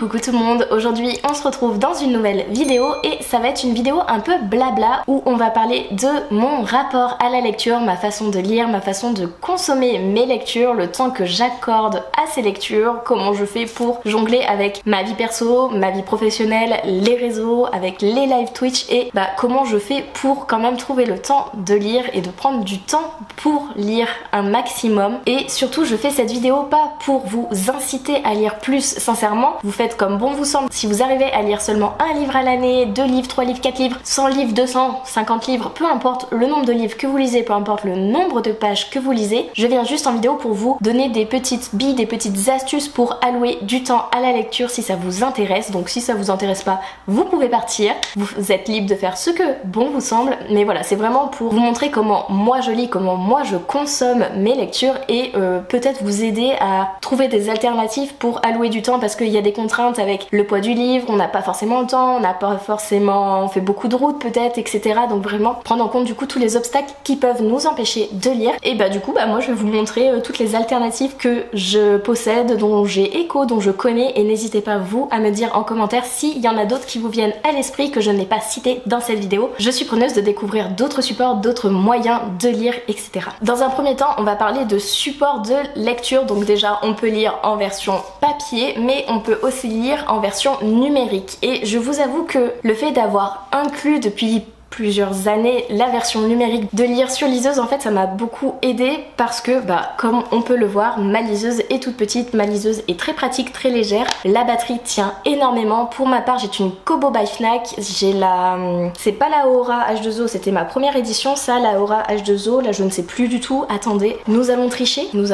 coucou tout le monde, aujourd'hui on se retrouve dans une nouvelle vidéo et ça va être une vidéo un peu blabla où on va parler de mon rapport à la lecture, ma façon de lire, ma façon de consommer mes lectures, le temps que j'accorde à ces lectures, comment je fais pour jongler avec ma vie perso, ma vie professionnelle, les réseaux, avec les live Twitch et comment je fais pour quand même trouver le temps de lire et de prendre du temps pour lire un maximum. Et surtout je fais cette vidéo pas pour vous inciter à lire plus, sincèrement, vous faites comme bon vous semble. Si vous arrivez à lire seulement un livre à l'année, 2 livres, 3 livres, 4 livres, 100 livres, 250 livres, peu importe le nombre de livres que vous lisez, peu importe le nombre de pages que vous lisez, je viens juste en vidéo pour vous donner des petites billes, des petites astuces pour allouer du temps à la lecture si ça vous intéresse. Donc si ça vous intéresse pas, vous pouvez partir, vous êtes libre de faire ce que bon vous semble, mais voilà, c'est vraiment pour vous montrer comment moi je lis, comment moi je consomme mes lectures et peut-être vous aider à trouver des alternatives pour allouer du temps, parce qu'il y a des contraintes avec le poids du livre, on n'a pas forcément le temps, on n'a pas forcément, on fait beaucoup de routes peut-être, etc. Donc vraiment prendre en compte du coup tous les obstacles qui peuvent nous empêcher de lire. Et du coup moi je vais vous montrer toutes les alternatives que je possède, dont j'ai écho, dont je connais, et n'hésitez pas vous à me dire en commentaire s'il y en a d'autres qui vous viennent à l'esprit que je n'ai pas cité dans cette vidéo. Je suis preneuse de découvrir d'autres supports, d'autres moyens de lire, etc. Dans un premier temps on va parler de support de lecture. Donc déjà on peut lire en version papier, mais on peut aussi lire en version numérique. Et je vous avoue que le fait d'avoir inclus depuis plusieurs années la version numérique de lire sur liseuse, en fait ça m'a beaucoup aidé parce que comme on peut le voir, ma liseuse est toute petite, ma liseuse est très pratique, très légère, la batterie tient énormément. Pour ma part j'ai une Kobo by Fnac, j'ai la... c'est pas la Aura H2O, c'était ma première édition ça, la Aura H2O, là je ne sais plus du tout, attendez, nous allons tricher, non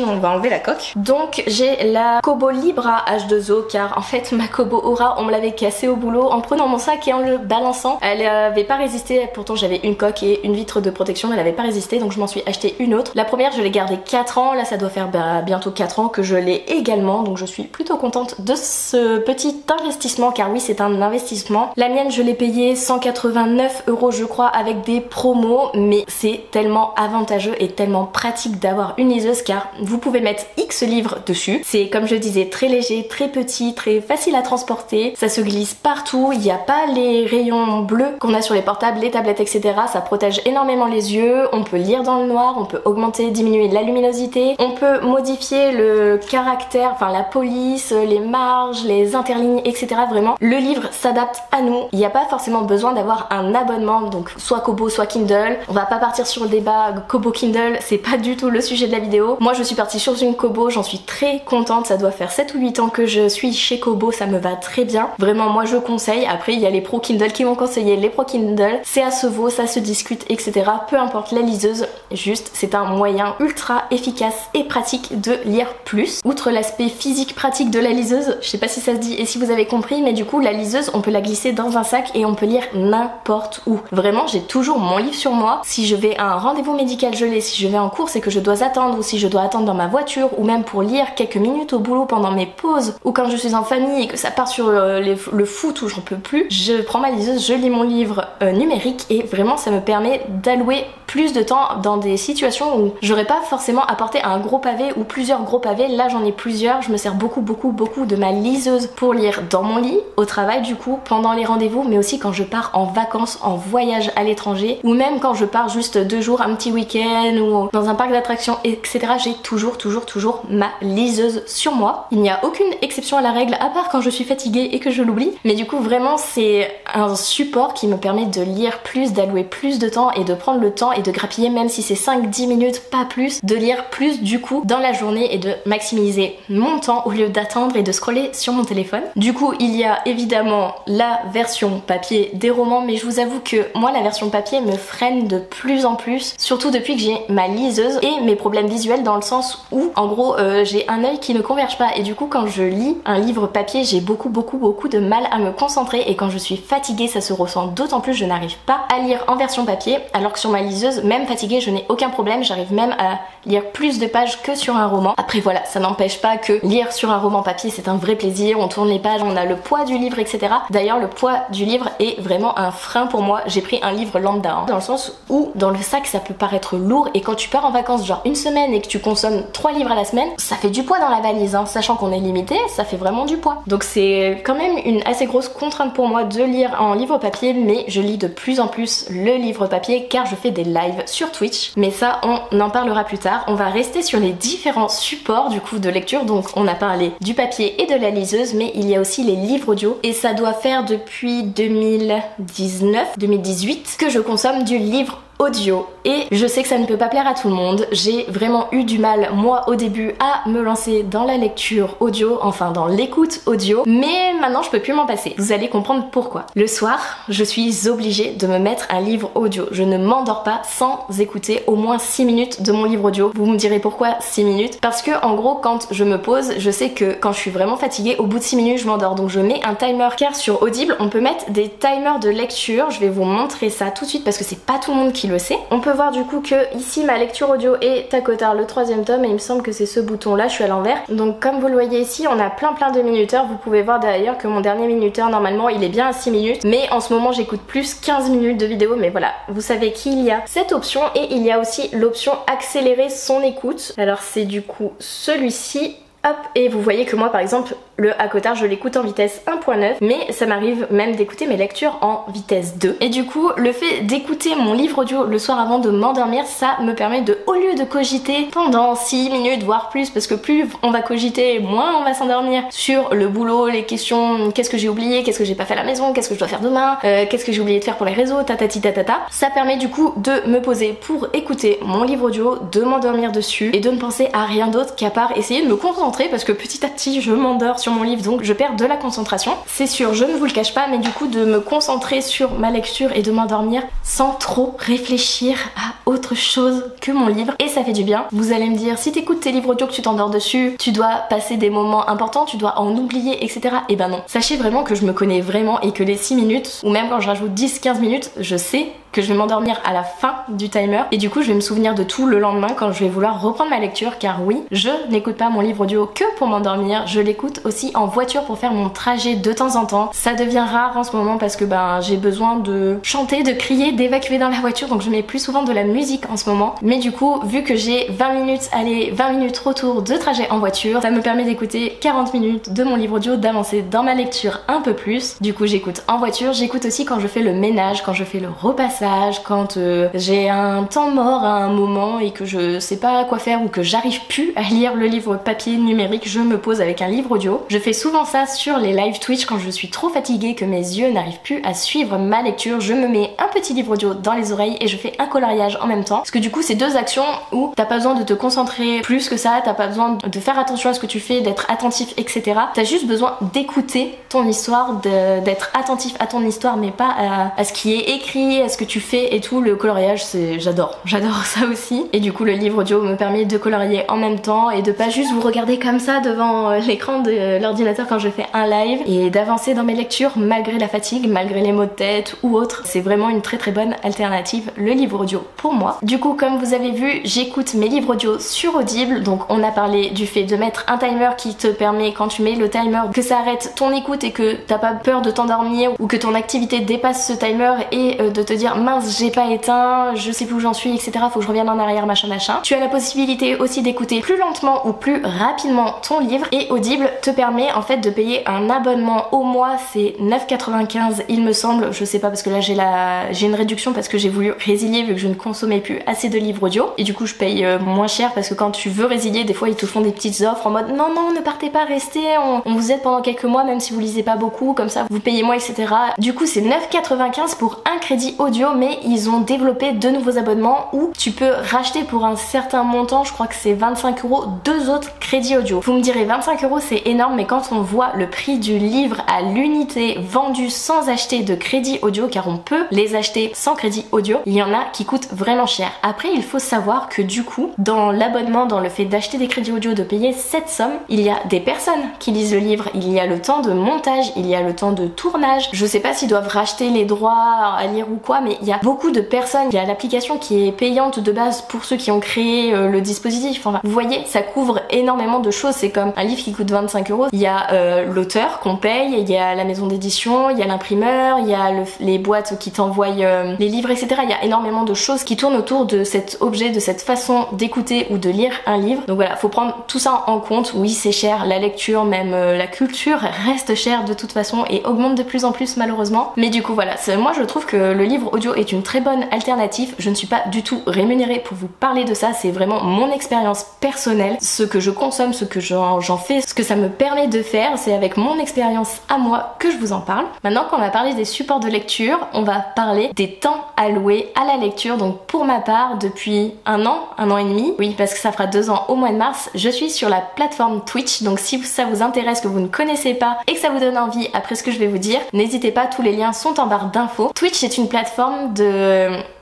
on va enlever la coque. Donc j'ai la Kobo Libra H2O car en fait ma Kobo Aura on me l'avait cassée au boulot en prenant mon sac et en le balançant, elle avait pas résisté, pourtant j'avais une coque et une vitre de protection, elle avait pas résisté, donc je m'en suis acheté une autre. La première je l'ai gardée 4 ans, là ça doit faire bientôt 4 ans que je l'ai également, donc je suis plutôt contente de ce petit investissement, car oui c'est un investissement. La mienne je l'ai payée 189 € je crois avec des promos, mais c'est tellement avantageux et tellement pratique d'avoir une liseuse car vous pouvez mettre X livres dessus, c'est comme je disais très léger, très petit, très facile à transporter, ça se glisse partout, il n'y a pas les rayons bleus qu'on a sur les portables, les tablettes, etc. Ça protège énormément les yeux, on peut lire dans le noir, on peut augmenter, diminuer la luminosité, on peut modifier le caractère, enfin la police, les marges, les interlignes, etc. Vraiment, le livre s'adapte à nous, il n'y a pas forcément besoin d'avoir un abonnement, donc soit Kobo, soit Kindle. On va pas partir sur le débat Kobo Kindle, c'est pas du tout le sujet de la vidéo. Moi je suis partie sur une Kobo, j'en suis très contente, ça doit faire 7 ou 8 ans que je suis chez Kobo, ça me va très bien. Vraiment moi je conseille, après il y a les pros Kindle qui m'ont conseillé les pros Kindle, c'est à se vaut, ça se discute, etc. Peu importe la liseuse, juste c'est un moyen ultra efficace et pratique de lire plus. Outre l'aspect physique pratique de la liseuse, je sais pas si ça se dit et si vous avez compris, mais du coup la liseuse on peut la glisser dans un sac et on peut lire n'importe où. Vraiment j'ai toujours mon livre sur moi, si je vais à un rendez-vous médical je l'ai, si je vais en cours et que je dois attendre, ou si je dois attendre dans ma voiture, ou même pour lire quelques minutes au boulot pendant mes pauses, ou quand je suis en famille et que ça part sur le foot où j'en peux plus, je prends ma liseuse, je lis mon livre numérique et vraiment ça me permet d'allouer plus de temps dans des situations où j'aurais pas forcément apporté un gros pavé ou plusieurs gros pavés. Là j'en ai plusieurs, je me sers beaucoup de ma liseuse pour lire dans mon lit, au travail du coup, pendant les rendez-vous, mais aussi quand je pars en vacances, en voyage à l'étranger, ou même quand je pars juste 2 jours, un petit week-end ou dans un parc d'attractions, etc. J'ai toujours ma liseuse sur moi. Il n'y a aucune exception à la règle, à part quand je suis fatiguée et que je l'oublie, mais du coup vraiment c'est un support qui me permet de lire plus, d'allouer plus de temps et de prendre le temps et de grappiller, même si c'est 5-10 minutes, pas plus, de lire plus du coup dans la journée et de maximiser mon temps au lieu d'attendre et de scroller sur mon téléphone. Du coup il y a évidemment la version papier des romans, mais je vous avoue que moi la version papier me freine de plus en plus, surtout depuis que j'ai ma liseuse et mes problèmes visuels, dans le sens où en gros j'ai un œil qui ne converge pas et du coup quand je lis un livre papier j'ai beaucoup de mal à me concentrer, et quand je suis fatiguée fatiguée, ça se ressent d'autant plus, je n'arrive pas à lire en version papier, alors que sur ma liseuse, même fatiguée, je n'ai aucun problème, j'arrive même à lire plus de pages que sur un roman. Après voilà, ça n'empêche pas que lire sur un roman papier c'est un vrai plaisir, on tourne les pages, on a le poids du livre, etc. D'ailleurs le poids du livre est vraiment un frein pour moi. J'ai pris un livre lambda, hein, dans le sens où dans le sac ça peut paraître lourd, et quand tu pars en vacances genre une semaine et que tu consommes 3 livres à la semaine, ça fait du poids dans la valise, hein. Sachant qu'on est limité, ça fait vraiment du poids. Donc c'est quand même une assez grosse contrainte pour moi de lire en livre papier, mais je lis de plus en plus le livre papier car je fais des lives sur Twitch, mais ça on en parlera plus tard. On va rester sur les différents supports du coup de lecture, donc on a parlé du papier et de la liseuse, mais il y a aussi les livres audio, et ça doit faire depuis 2019-2018 que je consomme du livre audio, et je sais que ça ne peut pas plaire à tout le monde. J'ai vraiment eu du mal moi au début à me lancer dans la lecture audio, enfin dans l'écoute audio, mais maintenant je peux plus m'en passer. Vous allez comprendre pourquoi. Le soir, je suis obligée de me mettre un livre audio. Je ne m'endors pas sans écouter au moins 6 minutes de mon livre audio. Vous me direz pourquoi 6 minutes? Parce que en gros quand je me pose, je sais que quand je suis vraiment fatiguée, au bout de 6 minutes je m'endors, donc je mets un timer, car sur Audible on peut mettre des timers de lecture. Je vais vous montrer ça tout de suite parce que c'est pas tout le monde qui le sait. On peut voir du coup que ici ma lecture audio est à Cotard, le 3e tome, et il me semble que c'est ce bouton là, je suis à l'envers. Donc comme vous le voyez ici, on a plein de minuteurs. Vous pouvez voir d'ailleurs que mon dernier minuteur normalement il est bien à 6 minutes, mais en ce moment j'écoute plus 15 minutes de vidéo. Mais voilà, vous savez qu'il y a cette option, et il y a aussi l'option accélérer son écoute. Alors c'est du coup celui-ci. Hop, et vous voyez que moi par exemple le à Cotard je l'écoute en vitesse 1.9, mais ça m'arrive même d'écouter mes lectures en vitesse 2. Et du coup le fait d'écouter mon livre audio le soir avant de m'endormir, ça me permet de, au lieu de cogiter pendant 6 minutes voire plus, parce que plus on va cogiter moins on va s'endormir sur le boulot, les questions, qu'est-ce que j'ai oublié, qu'est-ce que j'ai pas fait à la maison, qu'est-ce que je dois faire demain, qu'est-ce que j'ai oublié de faire pour les réseaux, tatati tatata. Ça permet du coup de me poser pour écouter mon livre audio, de m'endormir dessus et de ne penser à rien d'autre qu'à part essayer de me concentrer, parce que petit à petit je m'endors sur mon livre, donc je perds de la concentration. C'est sûr, je ne vous le cache pas, mais du coup de me concentrer sur ma lecture et de m'endormir sans trop réfléchir à autre chose que mon livre, et ça fait du bien. Vous allez me dire, si t'écoutes tes livres audio que tu t'endors dessus, tu dois passer des moments importants, tu dois en oublier, etc. Et ben non. Sachez vraiment que je me connais vraiment, et que les 6 minutes, ou même quand je rajoute 10-15 minutes, je sais que je vais m'endormir à la fin du timer, et du coup je vais me souvenir de tout le lendemain quand je vais vouloir reprendre ma lecture, car oui, je n'écoute pas mon livre audio que pour m'endormir, je l'écoute aussi en voiture pour faire mon trajet de temps en temps. Ça devient rare en ce moment parce que ben j'ai besoin de chanter, de crier, d'évacuer dans la voiture, donc je mets plus souvent de la musique en ce moment. Mais du coup, vu que j'ai 20 minutes aller, 20 minutes retour de trajet en voiture, ça me permet d'écouter 40 minutes de mon livre audio, d'avancer dans ma lecture un peu plus. Du coup j'écoute en voiture, j'écoute aussi quand je fais le ménage, quand je fais le repassage, quand j'ai un temps mort à un moment et que je sais pas quoi faire, ou que j'arrive plus à lire le livre papier numérique, je me pose avec un livre audio. Je fais souvent ça sur les live Twitch quand je suis trop fatiguée, que mes yeux n'arrivent plus à suivre ma lecture. Je me mets un petit livre audio dans les oreilles et je fais un coloriage en même temps, parce que du coup c'est deux actions où t'as pas besoin de te concentrer plus que ça, t'as pas besoin de faire attention à ce que tu fais, d'être attentif, etc. T'as juste besoin d'écouter ton histoire, d'être attentif à ton histoire, mais pas à ce qui est écrit, à ce que tu fais et tout. Le coloriage, c'est j'adore ça aussi. Et du coup le livre audio me permet de colorier en même temps et de pas juste vous regarder comme ça devant l'écran de l'ordinateur quand je fais un live, et d'avancer dans mes lectures malgré la fatigue, malgré les maux de tête ou autre. C'est vraiment une très bonne alternative, le livre audio pour moi. Du coup comme vous avez vu, j'écoute mes livres audio sur Audible. Donc on a parlé du fait de mettre un timer qui te permet, quand tu mets le timer, que ça arrête ton écoute et que t'as pas peur de t'endormir ou que ton activité dépasse ce timer, et de te dire mince j'ai pas éteint, je sais plus où j'en suis, etc. Faut que je revienne en arrière, machin. Tu as la possibilité aussi d'écouter plus lentement ou plus rapidement ton livre, et Audible te permet en fait de payer un abonnement au mois, c'est 9,95 il me semble, je sais pas parce que là j'ai une réduction parce que j'ai voulu résilier vu que je ne consommais plus assez de livres audio, et du coup je paye moins cher parce que quand tu veux résilier, des fois ils te font des petites offres en mode non ne partez pas, restez, on vous aide pendant quelques mois même si vous lisez pas beaucoup, comme ça vous payez moins, etc. Du coup c'est 9,95 pour un crédit audio, mais ils ont développé de nouveaux abonnements où tu peux racheter pour un certain montant, je crois que c'est 25 € 2 autres crédits audio. Vous me direz 25 € c'est énorme, mais quand on voit le prix du livre à l'unité vendu sans acheter de crédit audio, car on peut les acheter sans crédit audio, il y en a qui coûtent vraiment vraiment cher. Après il faut savoir que du coup dans l'abonnement, dans le fait d'acheter des crédits audio, de payer cette somme, il y a des personnes qui lisent le livre, il y a le temps de montage, il y a le temps de tournage. Je sais pas s'ils doivent racheter les droits à lire ou quoi, mais il y a beaucoup de personnes. Il y a l'application qui est payante de base pour ceux qui ont créé le dispositif. Enfin, vous voyez, ça couvre énormément de choses. C'est comme un livre qui coûte 25 €. Il y a l'auteur qu'on paye, il y a la maison d'édition, il y a l'imprimeur, il y a les boîtes qui t'envoient les livres, etc. Il y a énormément de choses qui tournent autour de cet objet, de cette façon d'écouter ou de lire un livre. Donc voilà, faut prendre tout ça en compte. Oui, c'est cher, la lecture, même la culture reste chère de toute façon et augmente de plus en plus malheureusement. Mais du coup voilà, moi je trouve que le livre audio est une très bonne alternative. Je ne suis pas du tout rémunérée pour vous parler de ça, c'est vraiment mon expérience personnelle, ce que je consomme, ce que j'en fais, ce que ça me permet de faire, c'est avec mon expérience à moi que je vous en parle. Maintenant qu'on a parlé des supports de lecture, on va parler des temps alloués à la lecture. Donc pour ma part, depuis un an et demi, oui parce que ça fera 2 ans au mois de mars, je suis sur la plateforme Twitch. Donc si ça vous intéresse, que vous ne connaissez pas et que ça vous donne envie après ce que je vais vous dire, n'hésitez pas, tous les liens sont en barre d'infos. Twitch est une plateforme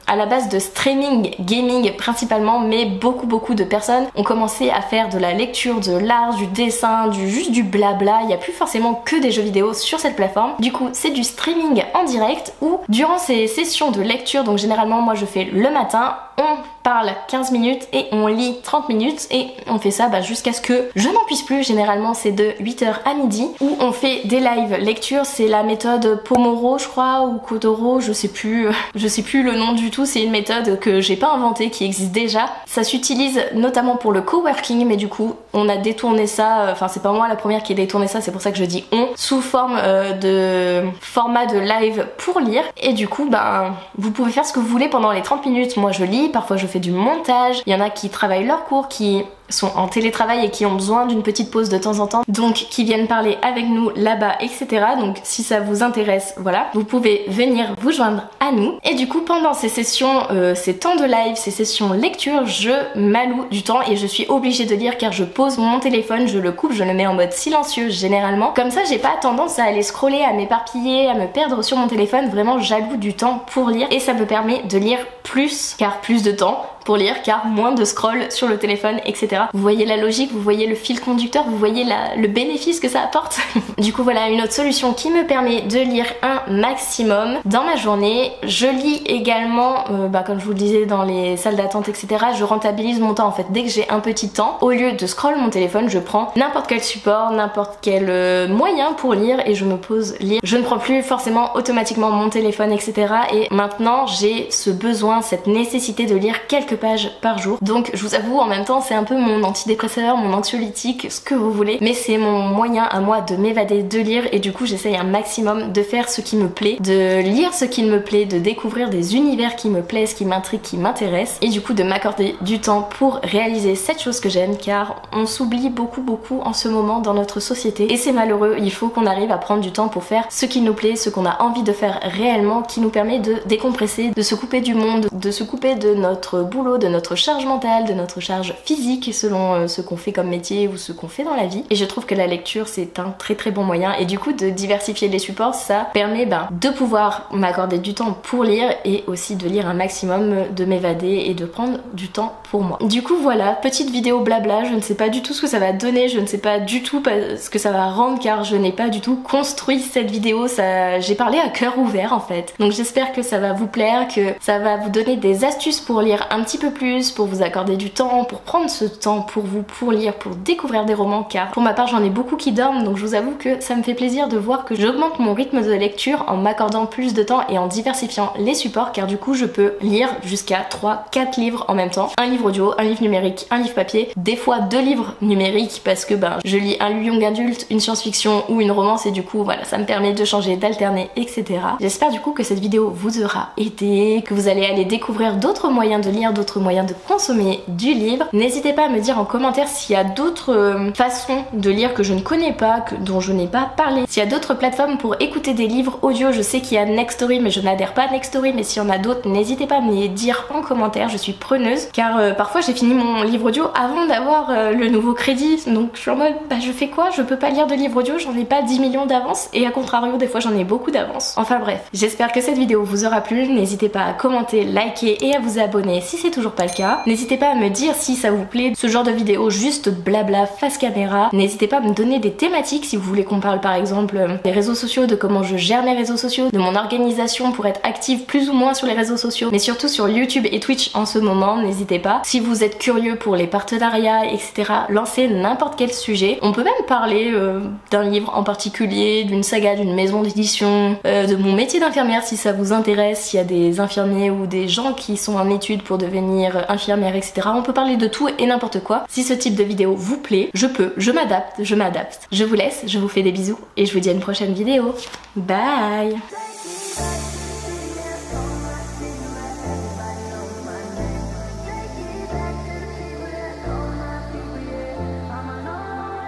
à la base de streaming, gaming principalement, mais beaucoup de personnes ont commencé à faire de la lecture, de l'art, du dessin, juste du blabla. Il n'y a plus forcément que des jeux vidéo sur cette plateforme. Du coup, c'est du streaming en direct où durant ces sessions de lecture, donc généralement moi je fais le matin, on parle 15 minutes et on lit 30 minutes et on fait ça jusqu'à ce que je n'en puisse plus. Généralement c'est de 8h à midi où on fait des live lectures. C'est la méthode Pomoro je crois, ou Kodoro, je sais plus le nom du tout. C'est une méthode que j'ai pas inventée, qui existe déjà. Ça s'utilise notamment pour le coworking, mais du coup on a détourné ça, enfin c'est pas moi la première qui ai détourné ça, c'est pour ça que je dis on, sous forme de format de live pour lire. Et du coup vous pouvez faire ce que vous voulez pendant les 30 minutes. Moi je lis, parfois je fais du montage, il y en a qui travaillent leur cours, qui sont en télétravail et qui ont besoin d'une petite pause de temps en temps, donc qui viennent parler avec nous là-bas, etc. Donc si ça vous intéresse, voilà, vous pouvez venir vous joindre à nous. Et du coup pendant ces sessions, ces temps de live, ces sessions lecture, je m'alloue du temps et je suis obligée de lire car je pose mon téléphone, je le coupe, je le mets en mode silencieux généralement. Comme ça j'ai pas tendance à aller scroller, à m'éparpiller, à me perdre sur mon téléphone. Vraiment j'alloue du temps pour lire et ça me permet de lire plus, car plus de temps pour lire, car moins de scroll sur le téléphone, etc. Vous voyez la logique, vous voyez le fil conducteur, vous voyez le bénéfice que ça apporte. Du coup voilà une autre solution qui me permet de lire un maximum dans ma journée. Je lis également, comme je vous le disais, dans les salles d'attente, etc. Je rentabilise mon temps en fait. Dès que j'ai un petit temps, au lieu de scroll mon téléphone, je prends n'importe quel support, n'importe quel moyen pour lire et je me pose lire. Je ne prends plus forcément automatiquement mon téléphone, etc. Et maintenant j'ai ce besoin, cette nécessité de lire quelques pages par jour. Donc je vous avoue, en même temps c'est un peu mon antidépresseur, mon anxiolytique, ce que vous voulez, mais c'est mon moyen à moi de m'évader, de lire. Et du coup j'essaye un maximum de faire ce qui me plaît, de lire ce qui me plaît, de découvrir des univers qui me plaisent, qui m'intriguent, qui m'intéressent, et du coup de m'accorder du temps pour réaliser cette chose que j'aime, car on s'oublie beaucoup en ce moment dans notre société et c'est malheureux. Il faut qu'on arrive à prendre du temps pour faire ce qui nous plaît, ce qu'on a envie de faire réellement, qui nous permet de décompresser, de se couper du monde, de se couper de notre boulot, de notre charge mentale, de notre charge physique selon ce qu'on fait comme métier ou ce qu'on fait dans la vie. Et je trouve que la lecture c'est un très bon moyen, et du coup de diversifier les supports, ça permet de pouvoir m'accorder du temps pour lire et aussi de lire un maximum, de m'évader et de prendre du temps pour moi. Du coup voilà, petite vidéo blabla, je ne sais pas du tout ce que ça va donner, je ne sais pas du tout ce que ça va rendre, car je n'ai pas du tout construit cette vidéo, j'ai parlé à cœur ouvert en fait. Donc j'espère que ça va vous plaire, que ça va vous donner des astuces pour lire un petit peu plus, pour vous accorder du temps, pour prendre ce temps pour vous, pour lire, pour découvrir des romans, car pour ma part j'en ai beaucoup qui dorment, donc je vous avoue que ça me fait plaisir de voir que j'augmente mon rythme de lecture en m'accordant plus de temps et en diversifiant les supports, car du coup je peux lire jusqu'à 3-4 livres en même temps, un livre audio, un livre numérique, un livre papier, des fois 2 livres numériques parce que je lis un young adulte, une science-fiction ou une romance, et du coup voilà, ça me permet de changer, d'alterner, etc. J'espère du coup que cette vidéo vous aura aidé, que vous allez aller découvrir d'autres moyens de lire, d'autres d'autres moyens de consommer du livre. N'hésitez pas à me dire en commentaire s'il y a d'autres façons de lire que je ne connais pas, dont je n'ai pas parlé. S'il y a d'autres plateformes pour écouter des livres audio, je sais qu'il y a Nextory mais je n'adhère pas à Nextory, mais s'il y en a d'autres, n'hésitez pas à me les dire en commentaire, je suis preneuse, car parfois j'ai fini mon livre audio avant d'avoir le nouveau crédit, donc je suis en mode bah je fais quoi, je peux pas lire de livre audio, j'en ai pas 10 millions d'avance, et à contrario des fois j'en ai beaucoup d'avance. Enfin bref, j'espère que cette vidéo vous aura plu, n'hésitez pas à commenter, liker et à vous abonner si c'est toujours pas le cas. N'hésitez pas à me dire si ça vous plaît, ce genre de vidéo juste blabla face caméra. N'hésitez pas à me donner des thématiques si vous voulez qu'on parle par exemple des réseaux sociaux, de comment je gère mes réseaux sociaux, de mon organisation pour être active plus ou moins sur les réseaux sociaux, mais surtout sur YouTube et Twitch en ce moment, n'hésitez pas. Si vous êtes curieux pour les partenariats, etc., lancez n'importe quel sujet. On peut même parler d'un livre en particulier, d'une saga, d'une maison d'édition, de mon métier d'infirmière si ça vous intéresse, s'il y a des infirmiers ou des gens qui sont en études pour devenir infirmière, etc. On peut parler de tout et n'importe quoi. Si ce type de vidéo vous plaît, je m'adapte. Je vous laisse, je vous fais des bisous et je vous dis à une prochaine vidéo. Bye!